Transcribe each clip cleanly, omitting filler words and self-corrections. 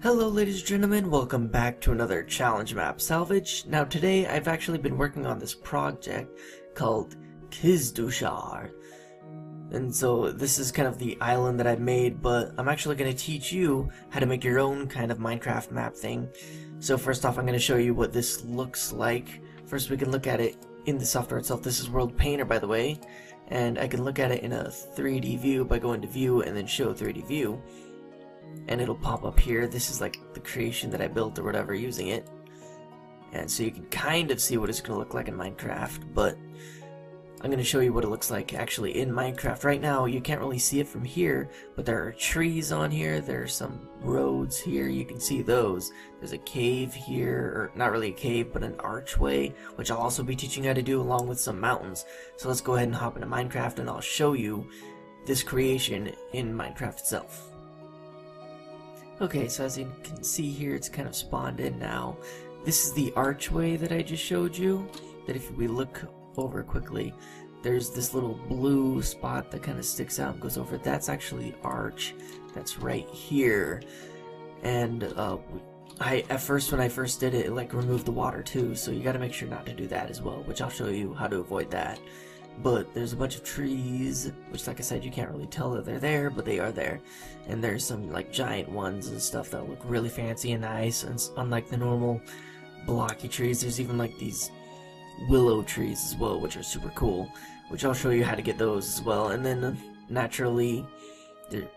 Hello ladies and gentlemen, welcome back to another challenge map salvage. Now today I've actually been working on this project called Kizdushar. And so this is kind of the island that I made, but I'm actually going to teach you how to make your own kind of Minecraft map thing. So first off I'm going to show you what this looks like. First we can look at it in the software itself. This is WorldPainter, by the way. And I can look at it in a 3D view by going to view and then show 3D view. And it'll pop up here. This is like the creation that I built or whatever using it. And so you can kind of see what it's going to look like in Minecraft, but I'm going to show you what it looks like actually in Minecraft. Right now you can't really see it from here, but there are trees on here, there are some roads here, you can see those. There's a cave here, or not really a cave, but an archway, which I'll also be teaching you how to do along with some mountains. So let's go ahead and hop into Minecraft and I'll show you this creation in Minecraft itself. Okay, so as you can see here, it's kind of spawned in now. This is the archway that I just showed you, that if we look over quickly, there's this little blue spot that kind of sticks out and goes over. That's actually the arch that's right here. And at first, when I first did it, like removed the water too, so you gotta make sure not to do that as well, which I'll show you how to avoid that. But there's a bunch of trees, which like I said, you can't really tell that they're there, but they are there. And there's some like giant ones and stuff that look really fancy and nice, and unlike the normal blocky trees, there's even like these willow trees as well, which are super cool, which I'll show you how to get those as well. And then naturally,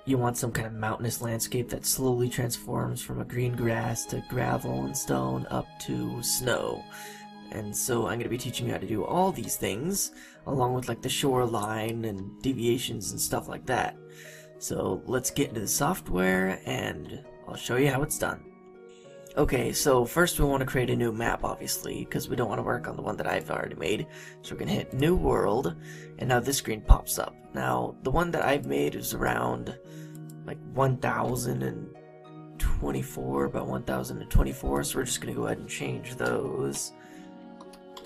you want some kind of mountainous landscape that slowly transforms from a green grass to gravel and stone up to snow. And so I'm going to be teaching you how to do all these things, along with like the shoreline and deviations and stuff like that. So let's get into the software and I'll show you how it's done. Okay, so first we want to create a new map, obviously, because we don't want to work on the one that I've already made. So we're going to hit New World, and now this screen pops up. Now, the one that I've made is around like 1024 by 1024, so we're just going to go ahead and change those.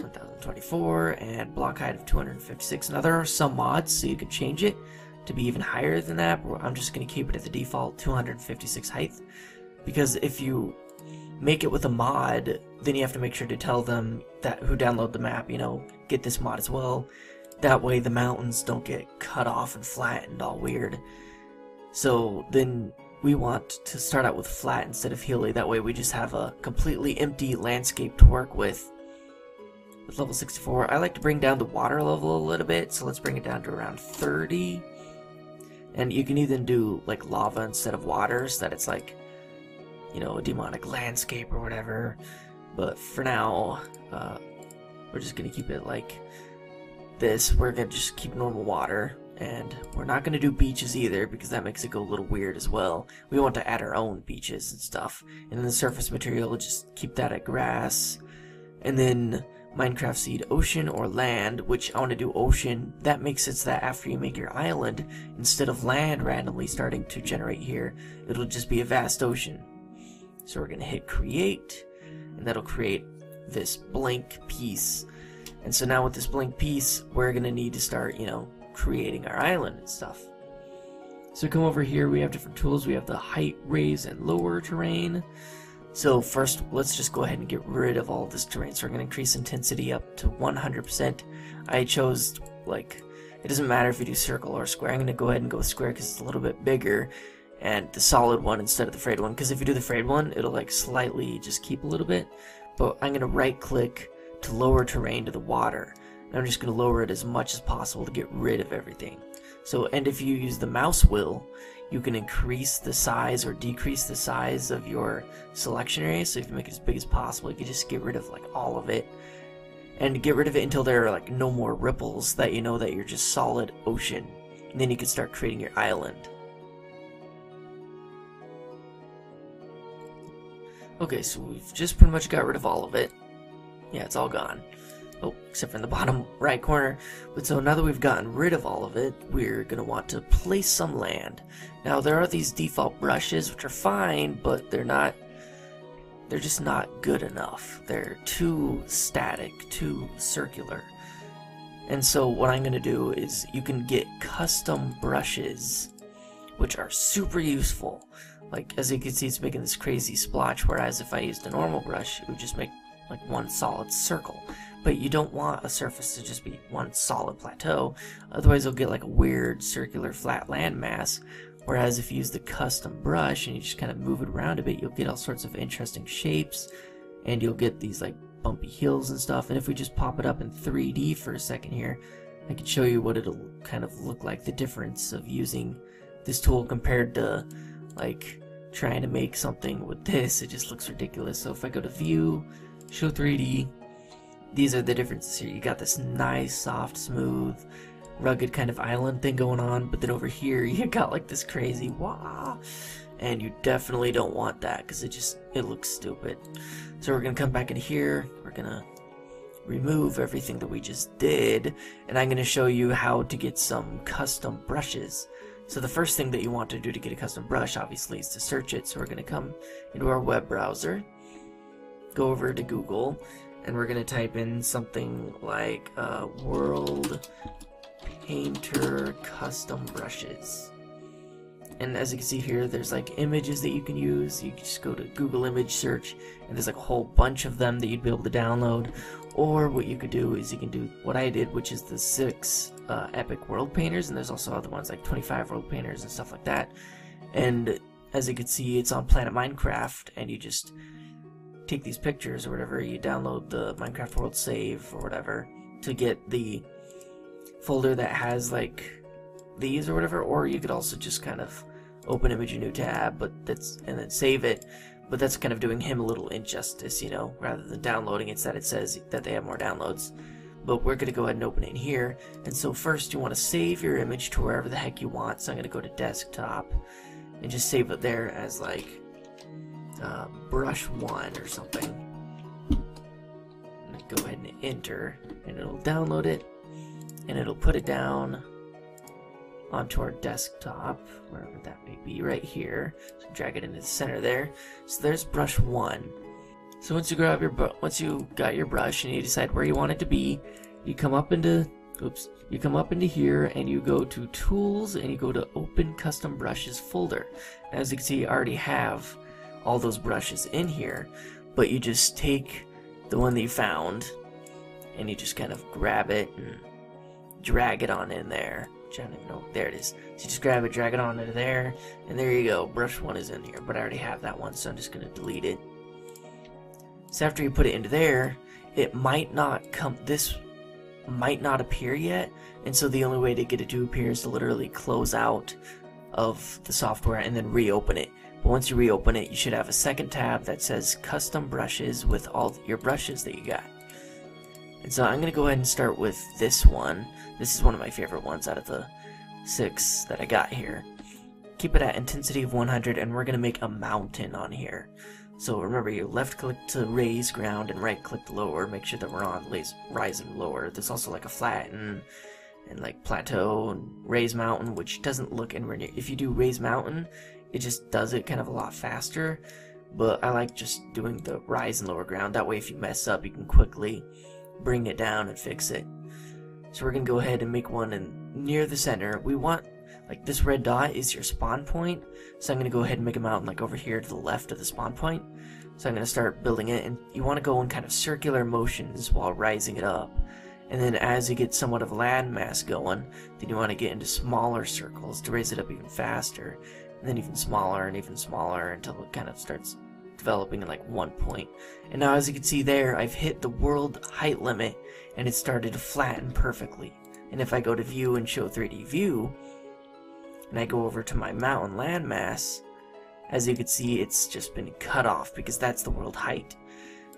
1024 and block height of 256. Now there are some mods, so you can change it to be even higher than that, but I'm just going to keep it at the default 256 height, because if you make it with a mod, then you have to make sure to tell them that who download the map, you know, get this mod as well. That way the mountains don't get cut off and flattened all weird. So then we want to start out with flat instead of hilly. That way we just have a completely empty landscape to work with. With level 64, I like to bring down the water level a little bit, so let's bring it down to around 30. And you can even do like lava instead of water, so that it's like, you know, a demonic landscape or whatever. But for now, we're just gonna keep it like this. We're gonna just keep normal water, and we're not gonna do beaches either, because that makes it go a little weird as well. We want to add our own beaches and stuff. And then the surface material, we'll just keep that at grass. And then Minecraft seed ocean or land, which I want to do ocean. That makes it so that after you make your island, instead of land randomly starting to generate here, it'll just be a vast ocean. So we're going to hit create, and that'll create this blank piece. And so now with this blank piece, we're going to need to start, you know, creating our island and stuff. So come over here, we have different tools. We have the height, raise, and lower terrain. So first, let's just go ahead and get rid of all this terrain. So we're going to increase intensity up to 100%. I chose, like, it doesn't matter if you do circle or square. I'm going to go ahead and go square because it's a little bit bigger. And the solid one instead of the frayed one. Because if you do the frayed one, it'll like slightly just keep a little bit. But I'm going to right click to lower terrain to the water. And I'm just going to lower it as much as possible to get rid of everything. So, and if you use the mouse wheel, you can increase the size or decrease the size of your selection area. So if you make it as big as possible, you can just get rid of like all of it. And get rid of it until there are like no more ripples, that you know that you're just solid ocean. And then you can start creating your island. Okay, so we've just pretty much got rid of all of it. Yeah, it's all gone. Oh, except for in the bottom right corner. But so now that we've gotten rid of all of it, we're going to want to place some land. Now there are these default brushes, which are fine, but they're just not good enough. They're too static, too circular. And so what I'm going to do is you can get custom brushes, which are super useful. like, as you can see, it's making this crazy splotch, whereas if I used a normal brush, it would just make like one solid circle. But you don't want a surface to just be one solid plateau, otherwise you'll get like a weird circular flat landmass. Whereas if you use the custom brush and you just kind of move it around a bit, you'll get all sorts of interesting shapes, and you'll get these like bumpy hills and stuff. And if we just pop it up in 3D for a second here, I can show you what it'll kind of look like, the difference of using this tool compared to like trying to make something with this. It just looks ridiculous. So if I go to View, Show 3D, these are the differences here. You got this nice, soft, smooth, rugged kind of island thing going on, but then over here you got like this crazy wah, and you definitely don't want that because it looks stupid. So we're gonna come back in here, we're gonna remove everything that we just did, and I'm gonna show you how to get some custom brushes. So the first thing that you want to do to get a custom brush, obviously, is to search it. So we're gonna come into our web browser, go over to Google, and we're gonna type in something like WorldPainter custom brushes. And as you can see here, there's like images that you can use. You can just go to Google image search, and there's like a whole bunch of them that you'd be able to download. Or what you could do is you can do what I did, which is the 6 epic world painters, and there's also other ones like 25 world painters and stuff like that. And as you can see, it's on Planet Minecraft, and you just take these pictures or whatever, you download the Minecraft world save or whatever to get the folder that has like these or whatever. Or you could also just kind of open image a new tab, and then save it. But that's kind of doing him a little injustice, you know, rather than downloading it, that it says that they have more downloads. But we're going to go ahead and open it in here. And so first you want to save your image to wherever the heck you want. So I'm going to go to desktop and just save it there as like brush 1 or something. And go ahead and enter, and it'll download it, and it'll put it down onto our desktop, wherever that may be, right here. So drag it into the center there. So there's brush 1. So once you got your brush and you decide where you want it to be, you come up into here, and you go to Tools, and you go to Open Custom Brushes folder. And as you can see, I already have all those brushes in here, but you just take the one that you found, and you just kind of grab it and drag it on in there. I don't even know. There it is. So you just grab it, drag it on into there, and there you go. Brush 1 is in here, but I already have that one, so I'm just going to delete it. So after you put it into there, it might not come. This might not appear yet, and so the only way to get it to appear is to literally close out of the software and then reopen it. But once you reopen it, you should have a second tab that says Custom Brushes with all your brushes that you got. And so I'm going to go ahead and start with this one. This is one of my favorite ones out of the 6 that I got here. Keep it at intensity of 100, and we're going to make a mountain on here. So remember, you left click to raise ground and right click to lower. Make sure that we're on rise and lower. There's also like a flatten and like plateau and raise mountain, which doesn't look anywhere near. If you do raise mountain, it just does it kind of a lot faster. But I like just doing the rise and lower ground. That way if you mess up, you can quickly bring it down and fix it. So we're going to go ahead and make one near the center. We want, like, this red dot is your spawn point. So I'm going to go ahead and make a mountain like over here to the left of the spawn point. So I'm going to start building it, and you want to go in kind of circular motions while rising it up. And then as you get somewhat of a landmass going, then you want to get into smaller circles to raise it up even faster. And then even smaller until it kind of starts developing in like one point. And now as you can see there, I've hit the world height limit, and it started to flatten perfectly. And if I go to View and Show 3D View, and I go over to my mountain landmass, as you can see, it's just been cut off because that's the world height.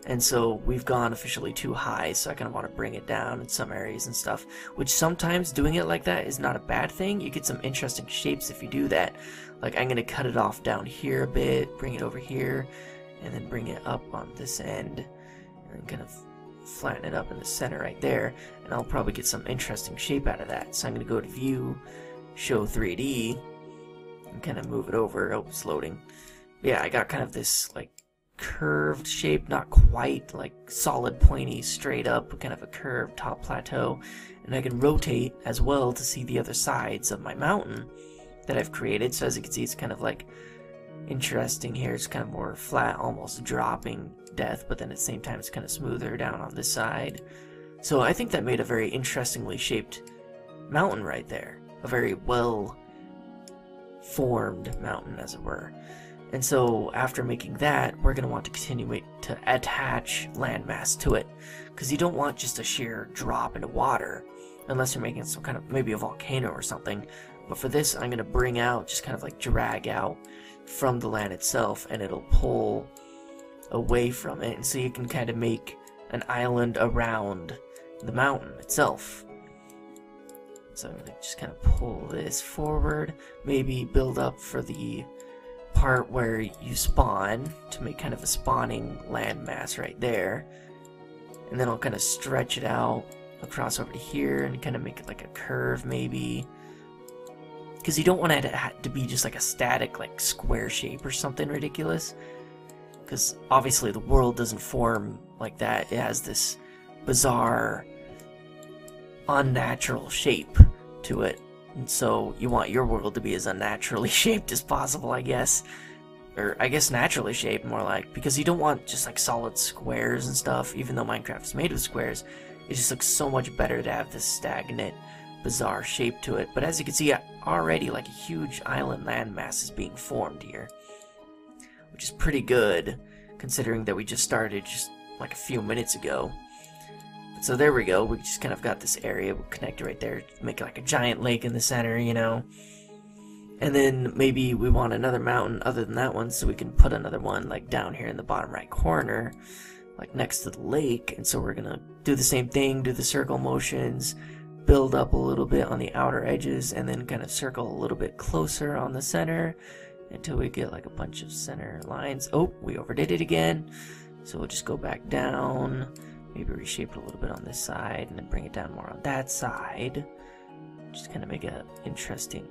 And so we've gone officially too high, so I kind of want to bring it down in some areas and stuff, which sometimes doing it like that is not a bad thing. You get some interesting shapes if you do that. Like, I'm going to cut it off down here a bit, bring it over here, and then bring it up on this end, and kind of flatten it up in the center right there, and I'll probably get some interesting shape out of that. So I'm going to go to View, Show 3D, and kind of move it over. Oh, it's loading. Yeah, I got kind of this, like, curved shape, not quite like solid pointy straight up, but kind of a curved top plateau. And I can rotate as well to see the other sides of my mountain that I've created. So as you can see, it's kind of like interesting here. It's kind of more flat, almost dropping death, but then at the same time it's kind of smoother down on this side. So I think that made a very interestingly shaped mountain right there. A very well formed mountain, as it were. And so after making that, we're going to want to continue to attach landmass to it, because you don't want just a sheer drop into water unless you're making some kind of, maybe a volcano or something. But for this, I'm going to bring out, just kind of like drag out from the land itself, and it'll pull away from it, and so you can kind of make an island around the mountain itself. So I'm going to just kind of pull this forward, maybe build up for the part where you spawn to make kind of a spawning landmass right there, and then I'll kind of stretch it out across over to here and kind of make it like a curve maybe, because you don't want it to be just like a static like square shape or something ridiculous, because obviously the world doesn't form like that. It has this bizarre unnatural shape to it, and so you want your world to be as unnaturally shaped as possible, I guess. Or I guess naturally shaped, more like, because you don't want just like solid squares and stuff. Even though Minecraft is made of squares, it just looks so much better to have this stagnant, bizarre shape to it. But as you can see, already like a huge island landmass is being formed here, which is pretty good considering that we just started just like a few minutes ago. So there we go, we just kind of got this area, we'll connect it right there, make like a giant lake in the center, you know. And then maybe we want another mountain other than that one, so we can put another one like down here in the bottom right corner, like next to the lake. And so we're gonna do the same thing, do the circle motions, build up a little bit on the outer edges, and then kind of circle a little bit closer on the center until we get like a bunch of center lines. Oh, we overdid it again, so we'll just go back down. Maybe reshape it a little bit on this side and then bring it down more on that side. Just kind of make an interesting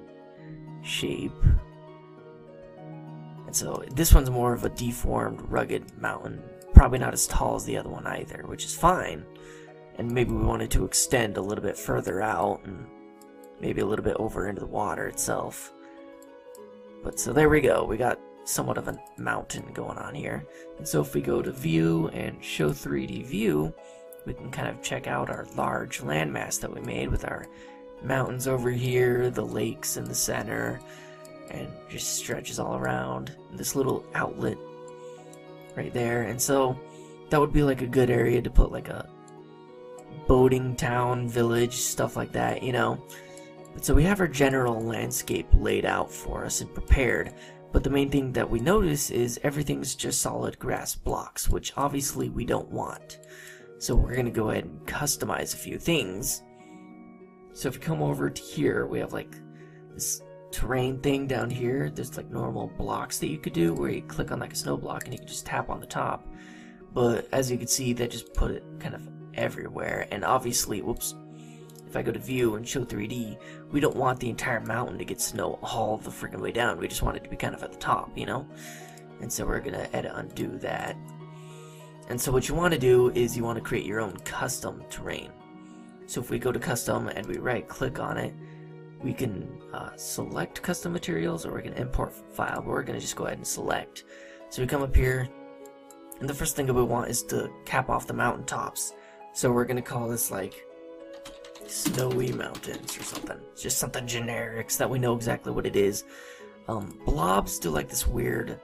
shape. And so this one's more of a deformed, rugged mountain. Probably not as tall as the other one either, which is fine. And maybe we wanted to extend a little bit further out and maybe a little bit over into the water itself. But so there we go. We got somewhat of a mountain going on here. And so if we go to view and show 3D view, we can kind of check out our large landmass that we made with our mountains over here, the lakes in the center, and just stretches all around this little outlet right there. And so that would be like a good area to put like a boating town, village, stuff like that, you know. So we have our general landscape laid out for us and prepared. But the main thing that we notice is everything's just solid grass blocks, which obviously we don't want. So we're going to go ahead and customize a few things. So if you come over to here, we have like this terrain thing down here. There's like normal blocks that you could do where you click on like a snow block and you can just tap on the top. But as you can see, that just put it kind of everywhere. And obviously, whoops, if I go to view and show 3D, we don't want the entire mountain to get snow all the freaking way down. We just want it to be kind of at the top, you know? And so we're going to edit undo that. And so what you want to do is you want to create your own custom terrain. So if we go to custom and we right click on it, we can select custom materials, or we can import file, but we're going to just go ahead and select. So we come up here, and the first thing that we want is to cap off the mountaintops. So we're going to call this like Snowy Mountains or something. It's just something generic so that we know exactly what it is. Blobs do like this weird,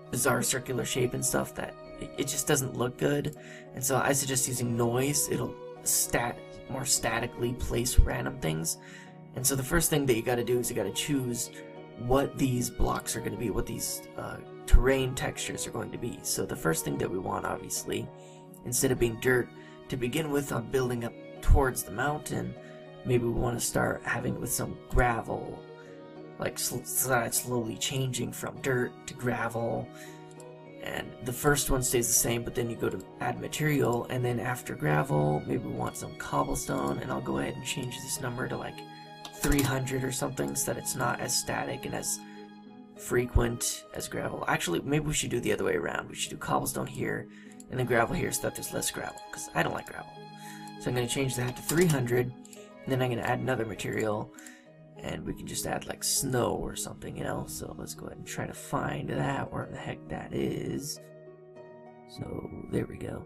bizarre circular shape and stuff that it just doesn't look good. And so I suggest using noise. It'll more statically place random things. And so the first thing that you got to do is you got to choose what these blocks are going to be, what these terrain textures are going to be. So the first thing that we want, obviously, instead of being dirt, to begin with on building up towards the mountain, maybe we want to start having with some gravel, like slowly changing from dirt to gravel. And the first one stays the same, but then you go to add material, and then after gravel, maybe we want some cobblestone, and I'll go ahead and change this number to like 300 or something so that it's not as static and as frequent as gravel. Actually, maybe we should do the other way around. We should do cobblestone here and then gravel here so that there's less gravel, because I don't like gravel. So I'm going to change that to 300, and then I'm going to add another material, and we can just add like snow or something, you know. So let's go ahead and try to find that, where the heck that is. So there we go.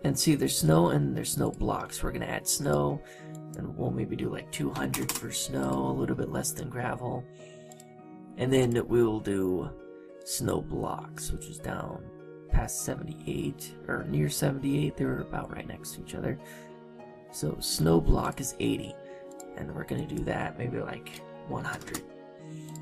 And see, there's snow and there's snow blocks. We're gonna add snow, and we'll maybe do like 200 for snow, a little bit less than gravel. And then we'll do snow blocks, which is down past 78, or near 78. They were about right next to each other. So snow block is 80, and we're gonna do that maybe like 100.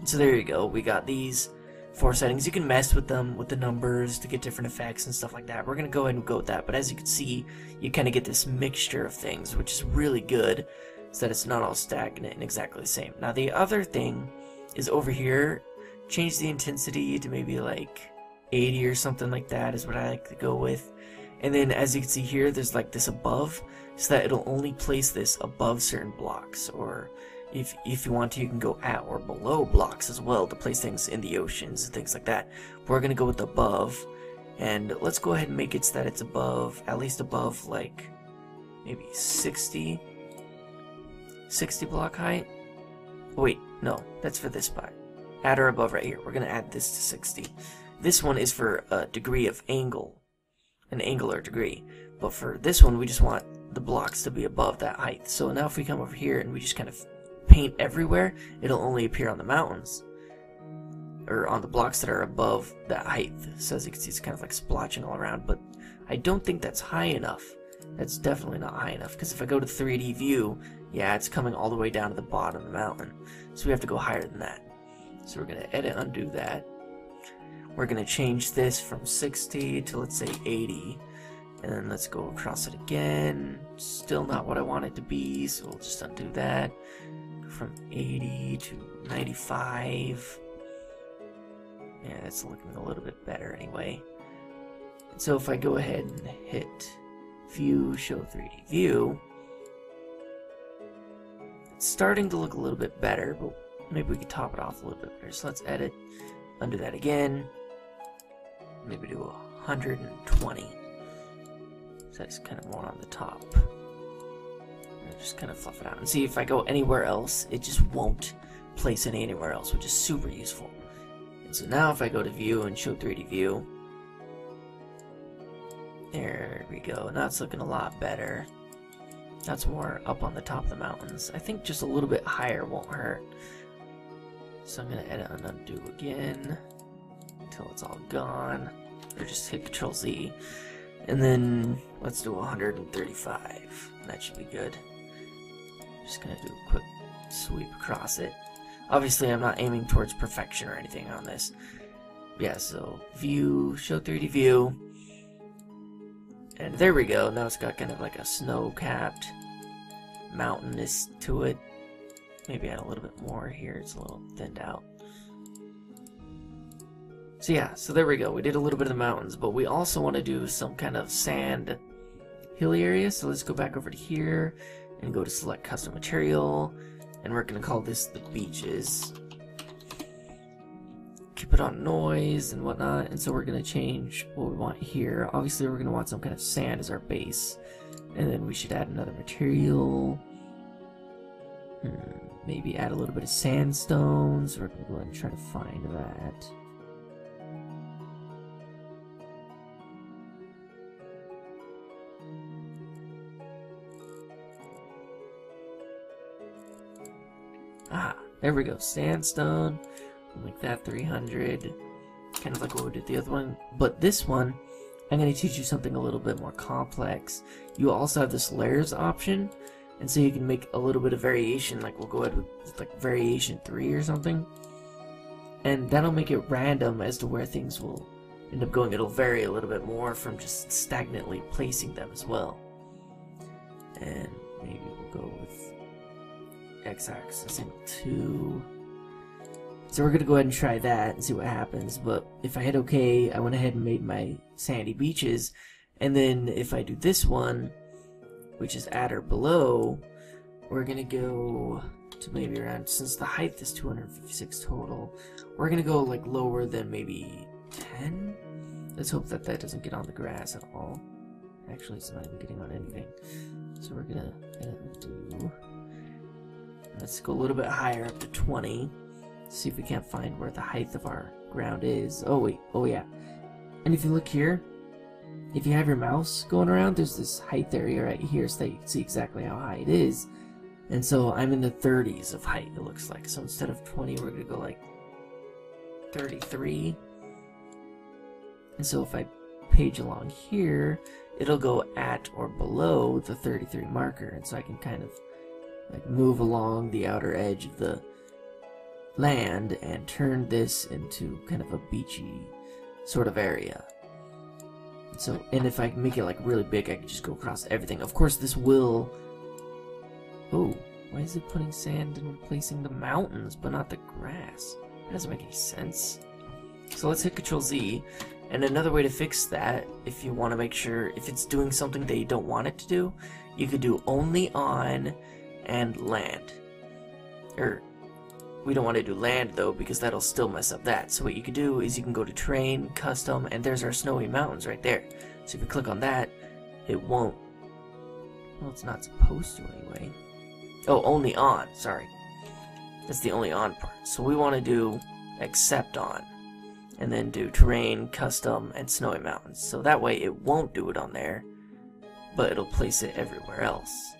So there you go. We got these 4 settings. You can mess with them with the numbers to get different effects and stuff like that. We're gonna go ahead and go with that. But as you can see, you kind of get this mixture of things, which is really good, so that it's not all stagnant and exactly the same. Now the other thing is over here, change the intensity to maybe like 80 or something like that is what I like to go with. And then as you can see here, there's like this above, so that it'll only place this above certain blocks, or if you want to, you can go at or below blocks as well to place things in the oceans and things like that. We're gonna go with above, and let's go ahead and make it so that it's above, at least above like maybe 60 block height. Wait, no, that's for this spot. At or above right here. We're gonna add this to 60. This one is for a degree of angle, an angular degree. But for this one, we just want the blocks to be above that height. So now if we come over here and we just kind of paint everywhere, it'll only appear on the mountains, or on the blocks that are above that height. So as you can see, it's kind of like splotching all around, but I don't think that's high enough. That's definitely not high enough, because if I go to 3D view, yeah, it's coming all the way down to the bottom of the mountain. So we have to go higher than that. So we're gonna edit, undo that. We're gonna change this from 60 to, let's say, 80. And then let's go across it again. Still not what I want it to be, so we'll just undo that. From 80 to 95. Yeah, that's looking a little bit better anyway. And so if I go ahead and hit View, Show 3D View, it's starting to look a little bit better, but maybe we could top it off a little bit better. So let's edit, undo that again. Maybe do 120. So that's kind of more on the top. And just kind of fluff it out. And see, if I go anywhere else, it just won't place it anywhere else, which is super useful. And so now if I go to View and Show 3D View, there we go. Now it's looking a lot better. That's more up on the top of the mountains. I think just a little bit higher won't hurt. So I'm going to edit and undo again until it's all gone. Or just hit Control Z. And then let's do 135. That should be good. Just gonna do a quick sweep across it. Obviously, I'm not aiming towards perfection or anything on this. Yeah, so View, Show 3D View. And there we go. Now it's got kind of like a snow-capped mountainous to it. Maybe add a little bit more here. It's a little thinned out. So yeah, so there we go. We did a little bit of the mountains, but we also want to do some kind of sand hilly area. So let's go back over to here and go to select custom material, and we're going to call this the beaches. Keep it on noise and whatnot, and so we're going to change what we want here. Obviously we're going to want some kind of sand as our base, and then we should add another material. Maybe add a little bit of sandstone, so we're going to go ahead and try to find that. Ah, there we go. Sandstone. We'll make that 300. Kind of like what we did the other one. But this one, I'm going to teach you something a little bit more complex. You also have this layers option. And so you can make a little bit of variation. Like we'll go ahead with like variation 3 or something. And that'll make it random as to where things will end up going. It'll vary a little bit more from just stagnantly placing them as well. And maybe we'll go with x-axis and 2. So we're gonna go ahead and try that and see what happens. But if I hit OK, I went ahead and made my sandy beaches. And then if I do this one, which is at or below, we're gonna go to maybe around, since the height is 256 total, we're gonna go like lower than maybe 10. Let's hope that that doesn't get on the grass at all. Actually, it's not even getting on anything. So we're gonna do Let's go a little bit higher, up to 20. See if we can't find where the height of our ground is. Oh wait, oh yeah. And if you look here, if you have your mouse going around, there's this height area right here so that you can see exactly how high it is. And so I'm in the 30s of height, it looks like. So instead of 20, we're going to go like 33. And so if I page along here, it'll go at or below the 33 marker. And so I can kind of like move along the outer edge of the land and turn this into kind of a beachy sort of area. So, and if I can make it like really big, I can just go across everything. Of course, this will... Oh, why is it putting sand and replacing the mountains, but not the grass? That doesn't make any sense. So let's hit Control Z. And another way to fix that, if you want to make sure, if it's doing something that you don't want it to do, you could do only on and land. Or, we don't want to do land though, because that'll still mess up that. So what you can do is you can go to Terrain, Custom, and there's our snowy mountains right there. So if you click on that, it won't. Well, it's not supposed to anyway. Oh, only on, sorry. That's the only on part. So we want to do except on. And then do Terrain, Custom, and Snowy Mountains. So that way it won't do it on there, but it'll place it everywhere else.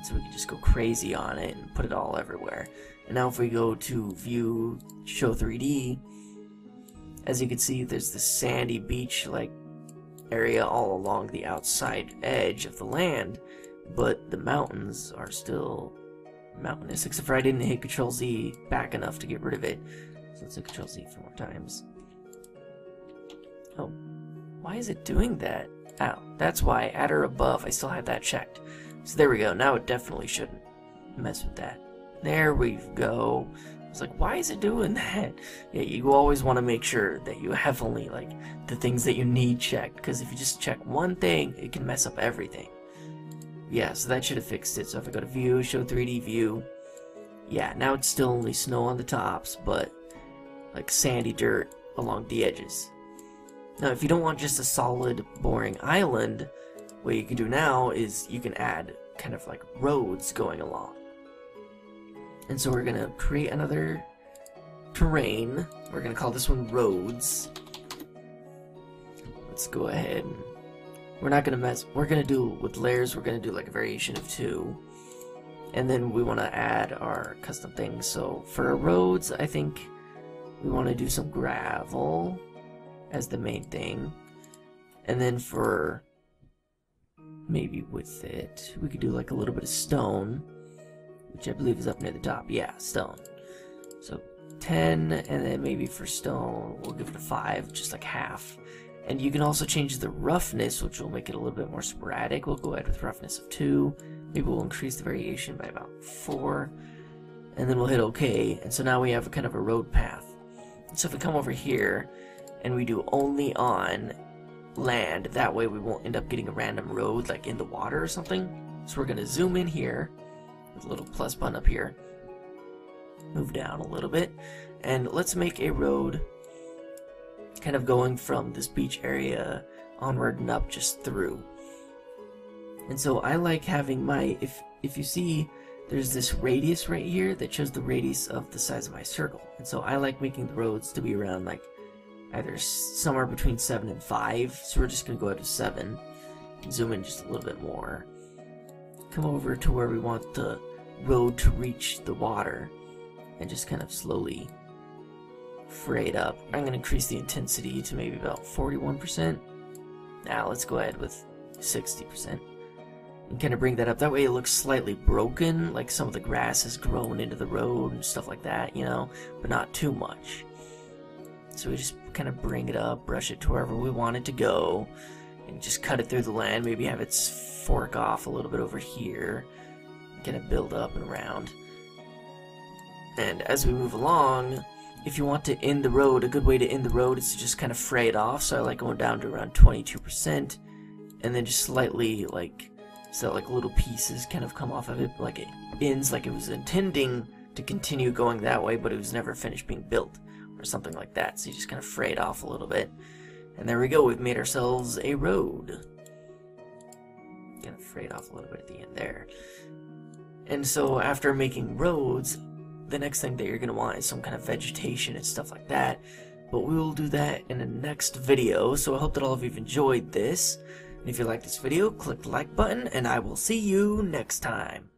So we can just go crazy on it and put it all everywhere. And now if we go to View, Show 3D, as you can see, there's this sandy beach-like area all along the outside edge of the land, but the mountains are still mountainous, except for I didn't hit Control Z back enough to get rid of it. So let's hit Control Z 4 more times. Oh, why is it doing that? Oh, that's why at or above I still had that checked. So there we go, now it definitely shouldn't mess with that. There we go. It's like, why is it doing that? Yeah, you always want to make sure that you have only like the things that you need checked, because if you just check one thing, it can mess up everything. Yeah, so that should have fixed it. So if I go to View, Show 3D View, yeah, now it's still only snow on the tops, but like sandy dirt along the edges. Now, if you don't want just a solid, boring island, what you can do now is you can add kind of like roads going along. And so we're going to create another terrain. We're going to call this one Roads. Let's go ahead and... We're not going to mess... We're going to do with layers, we're going to do like a variation of 2. And then we want to add our custom things. So for our roads, I think we want to do some gravel as the main thing. And then for... maybe with it, we could do like a little bit of stone, which I believe is up near the top. Yeah, stone. So 10, and then maybe for stone, we'll give it a 5, just like half. And you can also change the roughness, which will make it a little bit more sporadic. We'll go ahead with roughness of 2. Maybe we'll increase the variation by about 4. And then we'll hit OK. And so now we have a kind of a road path. So if we come over here, and we do only on land, that way we won't end up getting a random road like in the water or something. So we're going to zoom in here with a little plus button up here, move down a little bit, and let's make a road kind of going from this beach area onward and up just through. And so I like having my, if you see, there's this radius right here that shows the radius of the size of my circle. And so I like making the roads to be around like either somewhere between 7 and 5, so we're just going to go ahead to 7, zoom in just a little bit more, come over to where we want the road to reach the water, and just kind of slowly fray it up. I'm going to increase the intensity to maybe about 41%. Now let's go ahead with 60%, and kind of bring that up. That way it looks slightly broken, like some of the grass has grown into the road and stuff like that, you know, but not too much. So we just kind of bring it up, brush it to wherever we want it to go, and just cut it through the land, maybe have it fork off a little bit over here, kind of build up and around. And as we move along, if you want to end the road, a good way to end the road is to just kind of fray it off. So I like going down to around 22%, and then just slightly like, so like little pieces kind of come off of it, like it ends like it was intending to continue going that way, but it was never finished being built, or something like that. So you just kind of fray it off a little bit, and there we go, we've made ourselves a road. Kind of fray it off a little bit at the end there. And so after making roads, the next thing that you're going to want is some kind of vegetation and stuff like that. But we will do that in the next video, so I hope that all of you have enjoyed this. And if you like this video, click the like button, and I will see you next time.